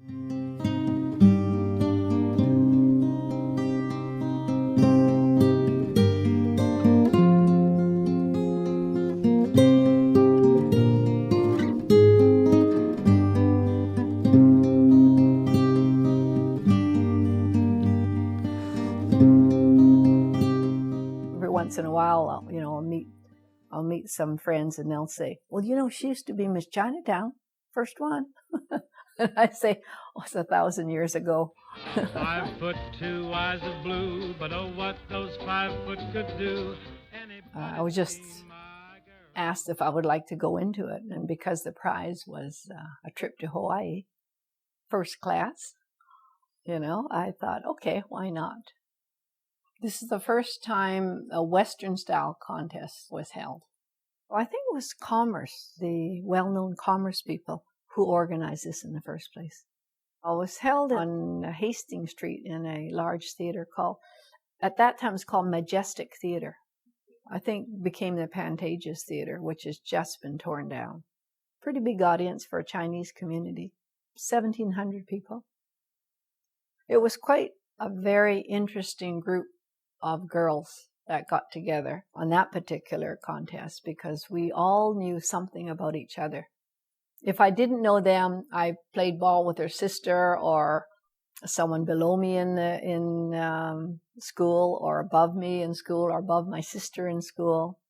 Once in a while, I'll meet some friends and they'll say, well, she used to be Miss Chinatown, first one. And I say, oh, it's 1,000 years ago. 5'2", eyes of blue, but oh, what those 5 foot could do. I was just asked if I would like to go into it. And because the prize was a trip to Hawaii, first class, I thought, okay, why not? This is the first time a Western-style contest was held. I think it was Commerce, the well-known Commerce people, who organized this in the first place. It was held on Hastings Street in a large theater at that time it was called Majestic Theater. I think became the Pantages Theater, which has just been torn down. Pretty big audience for a Chinese community, 1,700 people. It was quite a very interesting group of girls that got together on that particular contest because we all knew something about each other. If I didn't know them, I played ball with their sister or someone below me in school or above me in school or above my sister in school.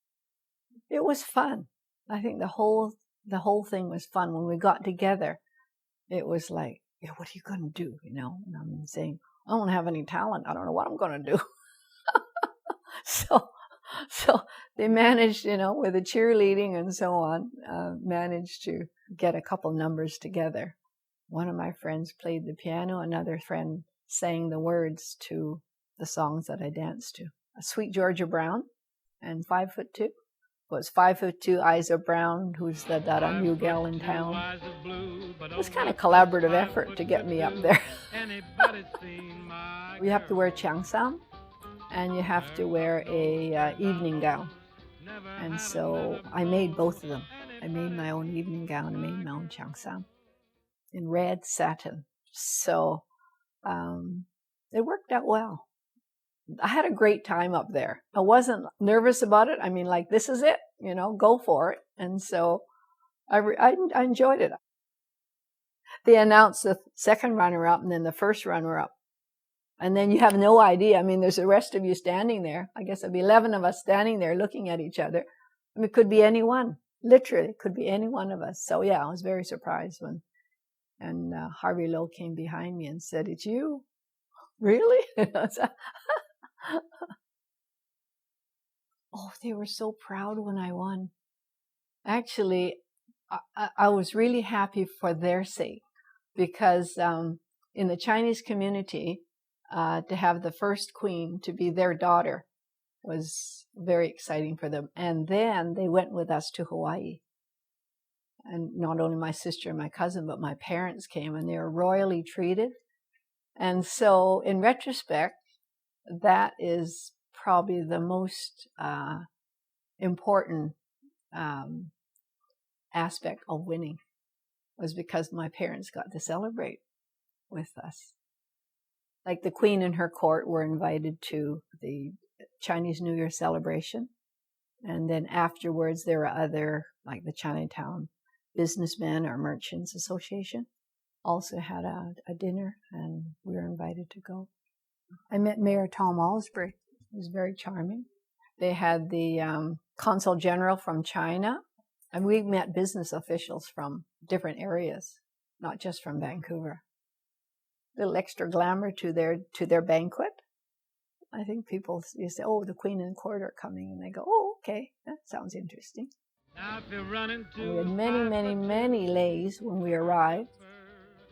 It was fun. I think the whole thing was fun. When we got together, it was like, what are you going to do? And I'm saying, I don't have any talent. I don't know what I'm going to do. So they managed, with the cheerleading and so on, managed to get a couple numbers together. One of my friends played the piano. Another friend sang the words to the songs that I danced to. Sweet Georgia Brown and 5'2". Was 5'2", eyes of brown, who's that a new gal in town. It was kind of collaborative effort to get me up there. You have to wear changsam, and you have to wear a evening gown. And so I made both of them. I made my own evening gown and made my own changsam in red satin. So it worked out well. I had a great time up there. I wasn't nervous about it. I mean, like, this is it, go for it. And so I enjoyed it. They announced the second runner-up and then the first runner-up. And then you have no idea. I mean, there's the rest of you standing there. I guess there'd be 11 of us standing there looking at each other. I mean, it could be anyone. Literally, it could be any one of us. So yeah, I was very surprised and Harvey Lowe came behind me and said, "It's you? Really?" Oh, they were so proud when I won. Actually, I was really happy for their sake because in the Chinese community, to have the first queen to be their daughter was very exciting for them. And then they went with us to Hawaii. And not only my sister and my cousin, but my parents came and they were royally treated. And so in retrospect, that is probably the most important aspect of winning, was because my parents got to celebrate with us. Like the Queen and her court were invited to the Chinese New Year celebration. And then afterwards, there were other, like the Chinatown Businessmen or Merchants Association, also had a dinner, and we were invited to go. I met Mayor Tom Alsbury. He was very charming. They had the Consul General from China, and we met business officials from different areas, not just from Vancouver. A little extra glamour to their banquet. I think people you say, "Oh, the Queen and Court are coming," and they go, "Oh, okay, that sounds interesting." We had many lays when we arrived.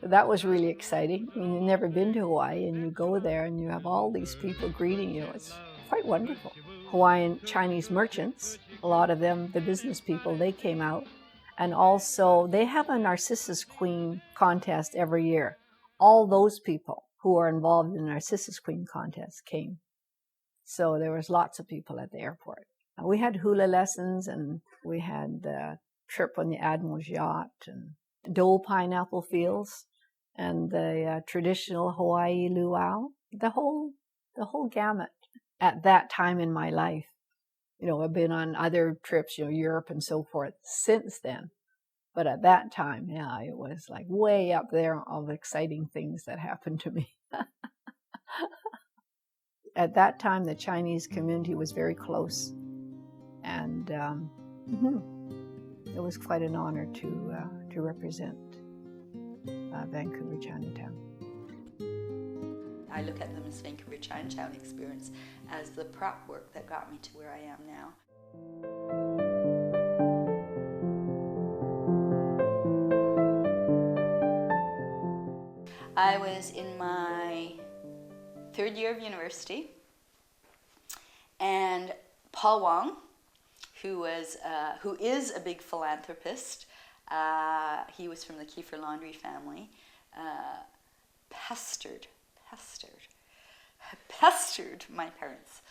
That was really exciting. I mean, you've never been to Hawaii, and you go there, and you have all these people greeting you. It's quite wonderful. Hawaiian Chinese merchants, a lot of them, the business people, they came out. And also, they have a Narcissus Queen contest every year. All those people who are involved in the Narcissus Queen contest came. So there was lots of people at the airport. We had hula lessons, and we had the trip on the Admiral's yacht, and Dole pineapple fields. and the traditional Hawaii luau, the whole gamut at that time in my life. You know, I've been on other trips, you know, Europe and so forth since then. But at that time, yeah, it was like way up there, all the exciting things that happened to me. At that time, the Chinese community was very close. And it was quite an honor to represent Vancouver Chinatown. I look at the Miss Vancouver Chinatown experience as the prep work that got me to where I am now. I was in my third year of university, and Paul Wong, who is a big philanthropist, he was from the Kiefer Laundry family, pestered my parents,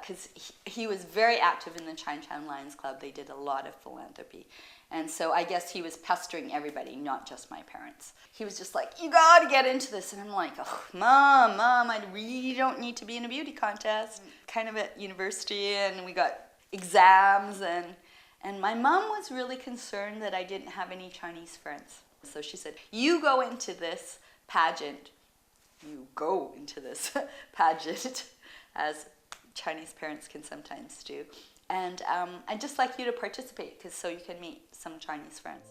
because he was very active in the Chinatown Lions Club. They did a lot of philanthropy. And so I guess he was pestering everybody, not just my parents. He was just like, you gotta get into this. And I'm like, oh, Mom, I really don't need to be in a beauty contest. Kind of at university, and we got exams, and my mom was really concerned that I didn't have any Chinese friends. So she said, you go into this pageant, as Chinese parents can sometimes do. And I'd just like you to participate, so you can meet some Chinese friends.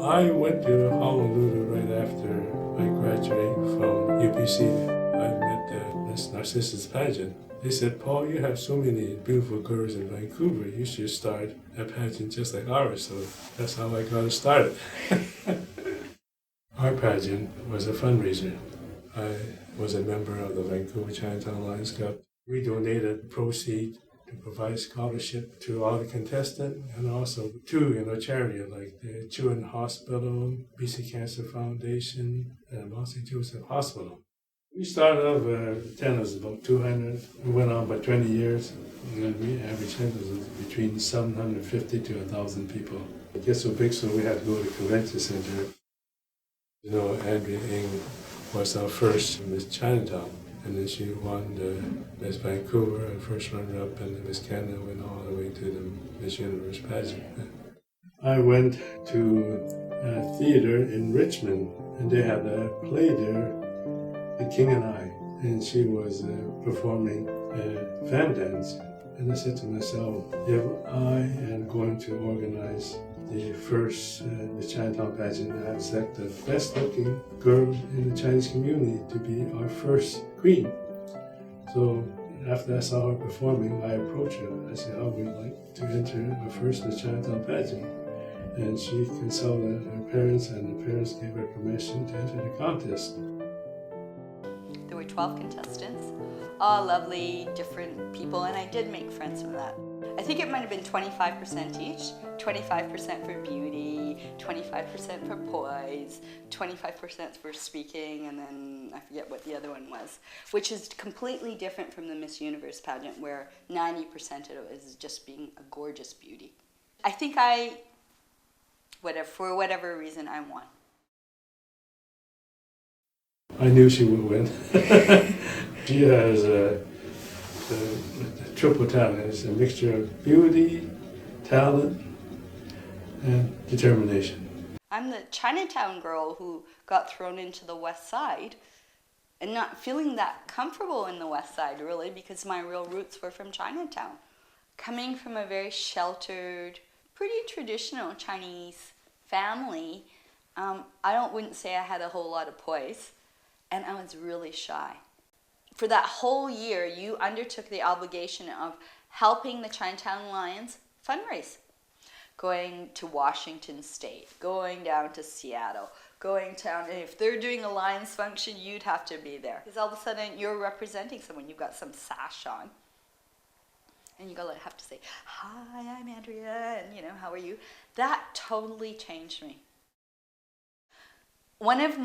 I went to Honolulu right after I graduated from UPC. I met Miss Narcissus pageant. They said, Paul, you have so many beautiful girls in Vancouver. You should start a pageant just like ours. So that's how I got it started. Our pageant was a fundraiser. I was a member of the Vancouver Chinatown Lions Club. We donated proceeds to provide scholarship to all the contestants, and also to charity like the Children's Hospital, BC Cancer Foundation, and St. Joseph Hospital. We started off attendance about 200. We went on by 20 years. And we average attendance was between 750 to 1,000 people. It gets so big, so we had to go to the convention center. Andrea Ng was our first Miss Chinatown. And then she won the Miss Vancouver, and first runner-up, and Miss Canada went all the way to the Miss Universe pageant. I went to a theater in Richmond, and they had a play there, The King and I, and she was performing a fan dance. And I said to myself, if I am going to organize the first the Chinatown pageant, I have select the best-looking girl in the Chinese community to be our first queen. So after I saw her performing, I approached her. I said, how would you like to enter our first the Chinatown pageant? And she consulted her parents, and the parents gave her permission to enter the contest. There were 12 contestants, all lovely, different people, and I did make friends from that. I think it might have been 25% each, 25% for beauty, 25% for poise, 25% for speaking, and then I forget what the other one was, which is completely different from the Miss Universe pageant, where 90% of it is just being a gorgeous beauty. I think for whatever reason, I won. I knew she would win. She has a triple talent. It's a mixture of beauty, talent, and determination. I'm the Chinatown girl who got thrown into the West Side, and not feeling that comfortable in the West Side, really, because my real roots were from Chinatown. Coming from a very sheltered, pretty traditional Chinese family, I wouldn't say I had a whole lot of poise, and I was really shy. For that whole year, you undertook the obligation of helping the Chinatown Lions fundraise. Going to Washington State, going down to Seattle, going down, and if they're doing a Lions function, you'd have to be there. Because all of a sudden, you're representing someone, you've got some sash on. And you have to say, hi, I'm Andrea, and how are you? That totally changed me. One of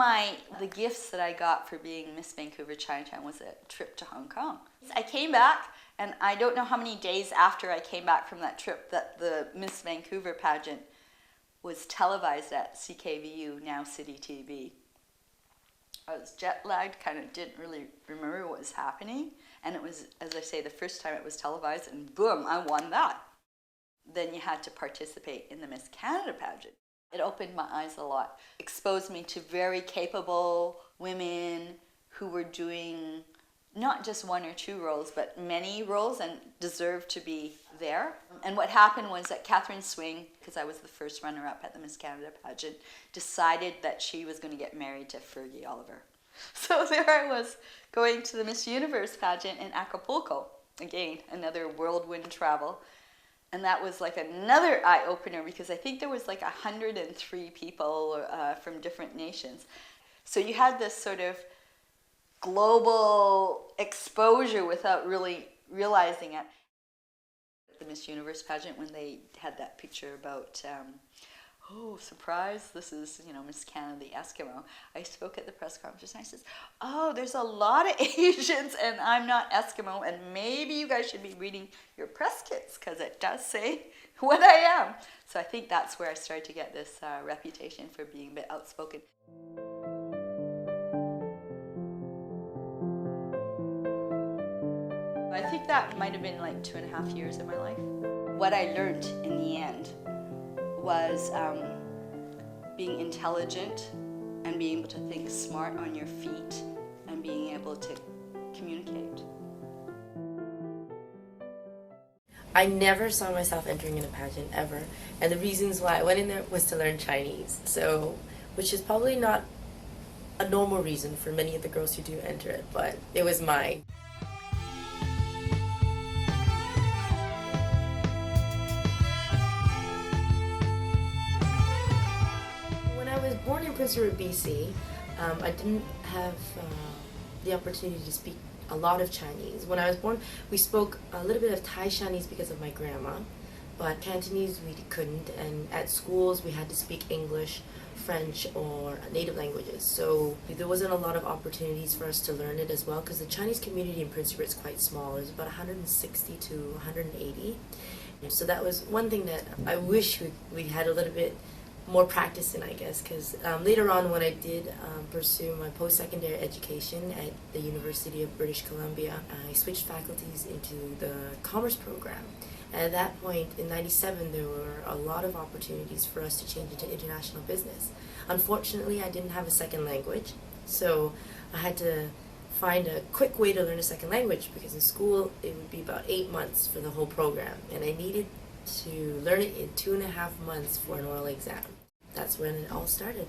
the gifts that I got for being Miss Vancouver Chinatown was a trip to Hong Kong. I came back, and I don't know how many days after I came back from that trip that the Miss Vancouver pageant was televised at CKVU, now City TV. I was jet lagged, kind of didn't really remember what was happening. And it was, as I say, the first time it was televised, and boom, I won that. Then you had to participate in the Miss Canada pageant. It opened my eyes a lot, exposed me to very capable women who were doing not just one or two roles, but many roles and deserved to be there. And what happened was that Catherine Swing, because I was the first runner-up at the Miss Canada pageant, decided that she was going to get married to Fergie Oliver. So there I was, going to the Miss Universe pageant in Acapulco. Again, another whirlwind travel. And that was like another eye-opener, because I think there was like 103 people from different nations. So you had this sort of global exposure without really realizing it. The Miss Universe pageant, when they had that picture about, oh, surprise, this is, Miss Canada, the Eskimo. I spoke at the press conference and I says, oh, there's a lot of Asians and I'm not Eskimo, and maybe you guys should be reading your press kits because it does say what I am. So I think that's where I started to get this reputation for being a bit outspoken. I think that might have been like 2.5 years of my life. What I learned in the end was being intelligent and being able to think smart on your feet and being able to communicate. I never saw myself entering in a pageant ever, and the reasons why I went in there was to learn Chinese, so which is probably not a normal reason for many of the girls who do enter it, but it was mine. Born in Prince Edward, BC, I didn't have the opportunity to speak a lot of Chinese. When I was born, we spoke a little bit of Thai Chinese because of my grandma, but Cantonese we couldn't, and at schools we had to speak English, French, or native languages. So there wasn't a lot of opportunities for us to learn it as well, because the Chinese community in Prince Edward is quite small. There's about 160 to 180. So that was one thing that I wish we had a little bit more practice in, I guess, because later on when I did pursue my post-secondary education at the University of British Columbia, I switched faculties into the commerce program. And at that point, in '97, there were a lot of opportunities for us to change into international business. Unfortunately, I didn't have a second language, so I had to find a quick way to learn a second language, because in school it would be about 8 months for the whole program, and I needed to learn it in 2.5 months for an oral exam. That's when it all started.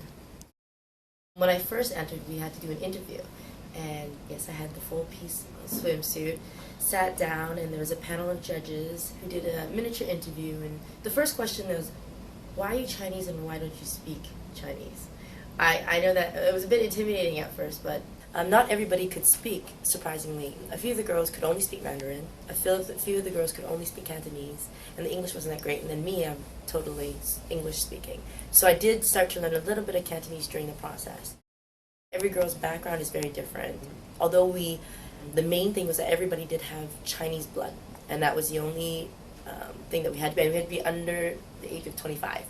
When I first entered, we had to do an interview, and yes, I had the full piece swimsuit, sat down, and there was a panel of judges who did a miniature interview, and the first question was, why are you Chinese and why don't you speak Chinese? I know that it was a bit intimidating at first, but not everybody could speak, surprisingly. A few of the girls could only speak Mandarin, a few of the girls could only speak Cantonese, and the English wasn't that great, and then me, I'm totally English speaking. So I did start to learn a little bit of Cantonese during the process. Every girl's background is very different, although the main thing was that everybody did have Chinese blood, and that was the only thing that we had to be, and we had to be under the age of 25.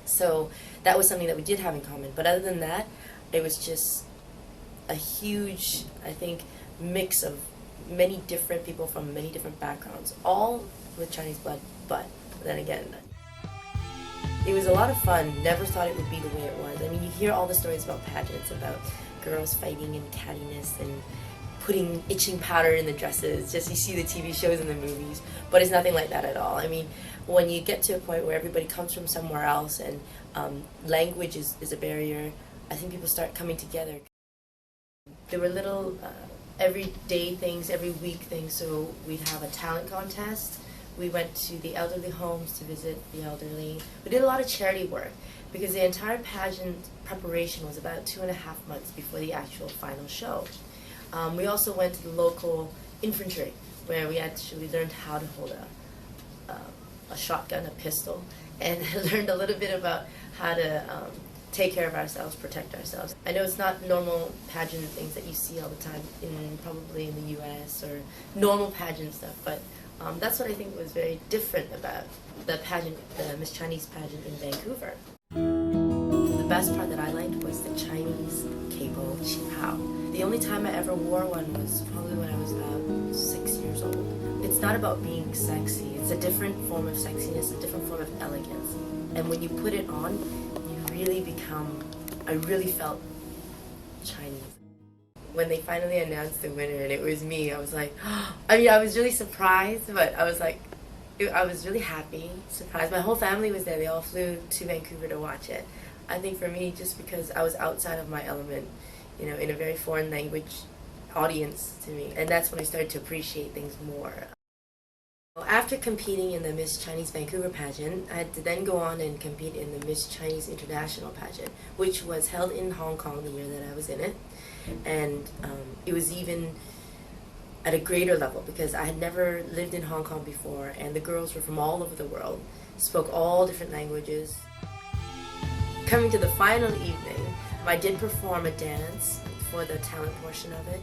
So that was something that we did have in common, but other than that, it was just a huge, I think, mix of many different people from many different backgrounds, all with Chinese blood, but then again, it was a lot of fun. Never thought it would be the way it was. I mean, you hear all the stories about pageants, about girls fighting and cattiness and putting itching powder in the dresses, just you see the TV shows and the movies, but it's nothing like that at all. I mean, when you get to a point where everybody comes from somewhere else and language is a barrier, I think people start coming together. There were little everyday things, every week things, so we'd have a talent contest. We went to the elderly homes to visit the elderly. We did a lot of charity work, because the entire pageant preparation was about 2.5 months before the actual final show. We also went to the local infantry, where we actually learned how to hold a shotgun, a pistol, and learned a little bit about how to take care of ourselves, protect ourselves. I know it's not normal pageant things that you see all the time, probably in the US or normal pageant stuff, but that's what I think was very different about the pageant, the Miss Chinese pageant in Vancouver. The best part that I liked was the Chinese K-pop. rainbow qihao. The only time I ever wore one was probably when I was about 6 years old. It's not about being sexy. It's a different form of sexiness, a different form of elegance. And when you put it on, you really become, I really felt Chinese. When they finally announced the winner and it was me, I was like, I mean, I was really surprised, but I was like, I was really happy, surprised. My whole family was there. They all flew to Vancouver to watch it. I think for me, just because I was outside of my element, you know, in a very foreign language audience to me. And that's when I started to appreciate things more. After competing in the Miss Chinese Vancouver pageant, I had to then go on and compete in the Miss Chinese International pageant, which was held in Hong Kong the year that I was in it. And it was even at a greater level because I had never lived in Hong Kong before, and the girls were from all over the world, spoke all different languages. Coming to the final evening, I did perform a dance for the talent portion of it.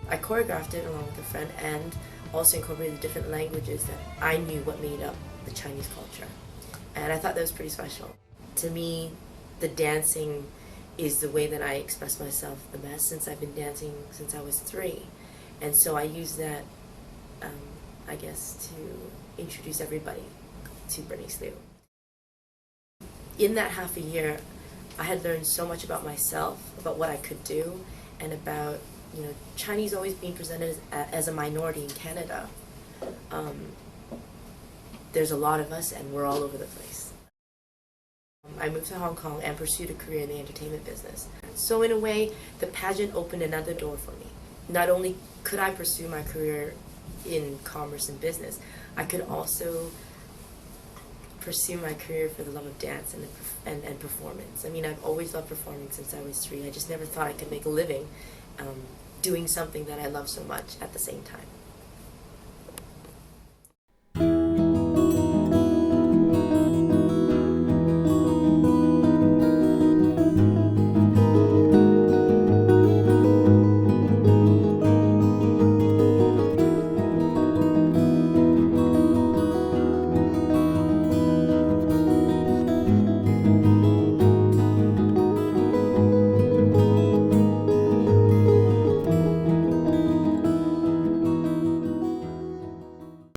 I choreographed it along with a friend and also incorporated different languages that I knew what made up the Chinese culture. And I thought that was pretty special. To me, the dancing is the way that I express myself the best since I've been dancing since I was 3. And so I use that, I guess, to introduce everybody to Bernice Liu. In that half a year, I had learned so much about myself, about what I could do, and about, you know, Chinese always being presented as a minority in Canada. There's a lot of us, and we're all over the place. I moved to Hong Kong and pursued a career in the entertainment business. So in a way, the pageant opened another door for me. Not only could I pursue my career in commerce and business, I could also pursue my career for the love of dance and performance. I mean, I've always loved performing since I was 3. I just never thought I could make a living doing something that I love so much at the same time.